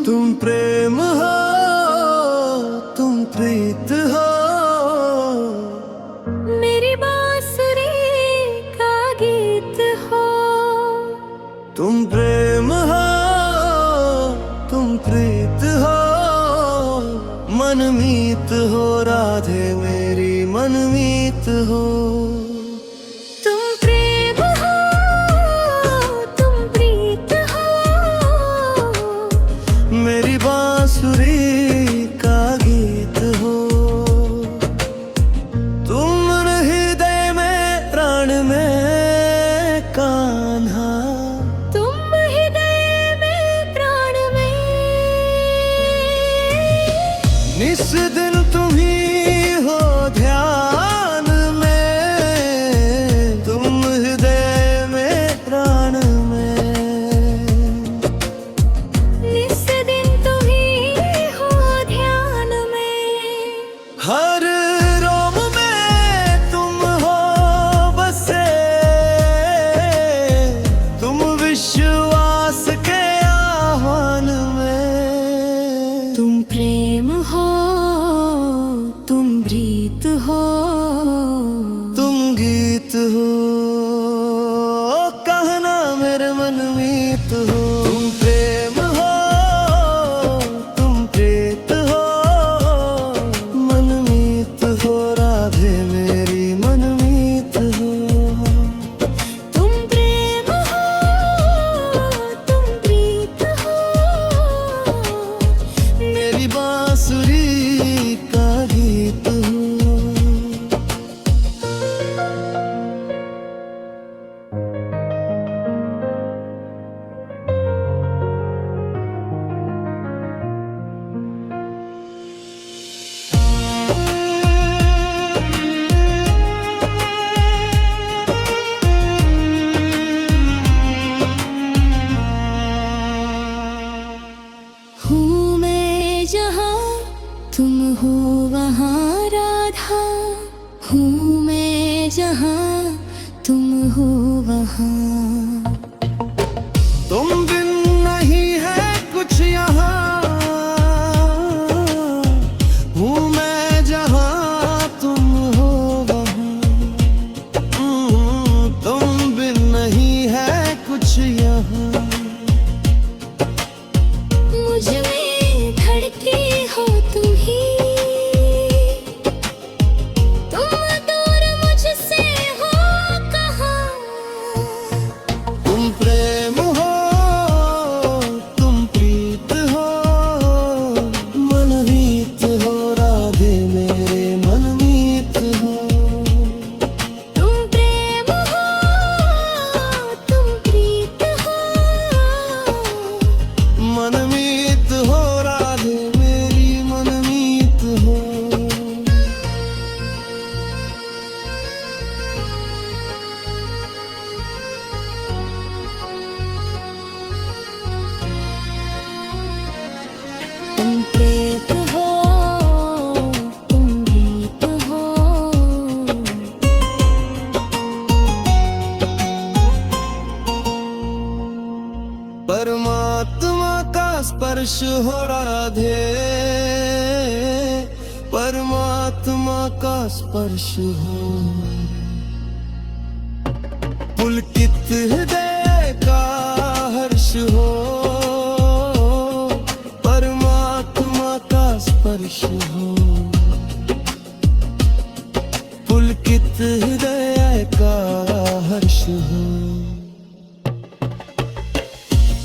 तुम प्रेम हो, तुम प्रीत हो, मेरी बांसुरी का गीत हो। तुम प्रेम हो, तुम प्रीत हो, मनमीत हो राधे मेरी मनमीत हो। तुम प्रेम हो, तुम प्रीत हो, मेरी बांसुरी का गीत हो। तुम हृदय में प्राण में कान्हा, तुम हृदय में प्राण में। निस दिन तुम ही हो ध्यान में, तुम हृदय में प्राण में। निस दिन तुम ही हो ध्यान में। हर रोम में तुम हो बसे, तुम विश्वास के आह्वान में। तुम प्रेम हो, तुम प्रीत हो, तुम गीत हो, कहना मेरे मनमीत हो। तुम प्रेम हो, तुम प्रीत हो, मनमीत हो राधे मेरी मनमीत हो। तुम प्रेम हो, तुम प्रीत हो, मेरी बांसुरी का गीत हो। हूँ मैं जहाँ तुम हो वहाँ राधा, हूँ मैं जहाँ तुम हो वहाँ। तुम बिन नहीं है कुछ यहाँ, हूँ मैं जहाँ तुम हो वहाँ। तुम बिन नहीं है कुछ यहाँ। मुझ में धड़ती हो तुम ही, तुम दूर मुझसे हो कहाँ। तुम प्रेम हो, तुम प्रीत हो, मनमीत हो राधे मेरे मनमीत हो। तुम प्रेम हो, तुम प्रीत हो, मनमीत हो राधे मेरी मनमीत हो। तुम प्रेत हो, तुम गीत हो। परमात्मा का स्पर्श हो राधे, परमात्मा का स्पर्श हो। पुलकित हृदय का हर्ष हो, परमात्मा का स्पर्श हो। पुलकित हृदय का हर्ष हो।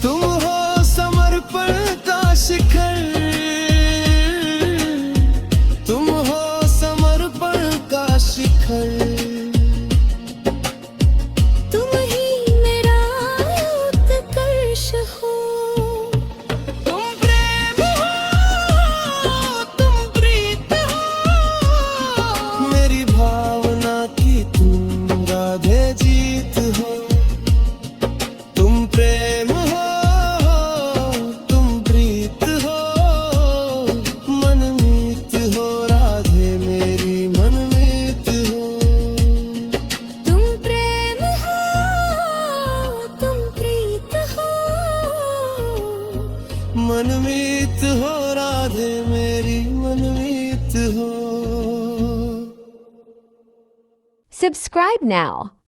तुम हो समर्पण का शिखर, तुम हो समर्पण का शिखर। तुम ही मेरा मनमीत हो राधे मेरी मनमीत हो। Subscribe now.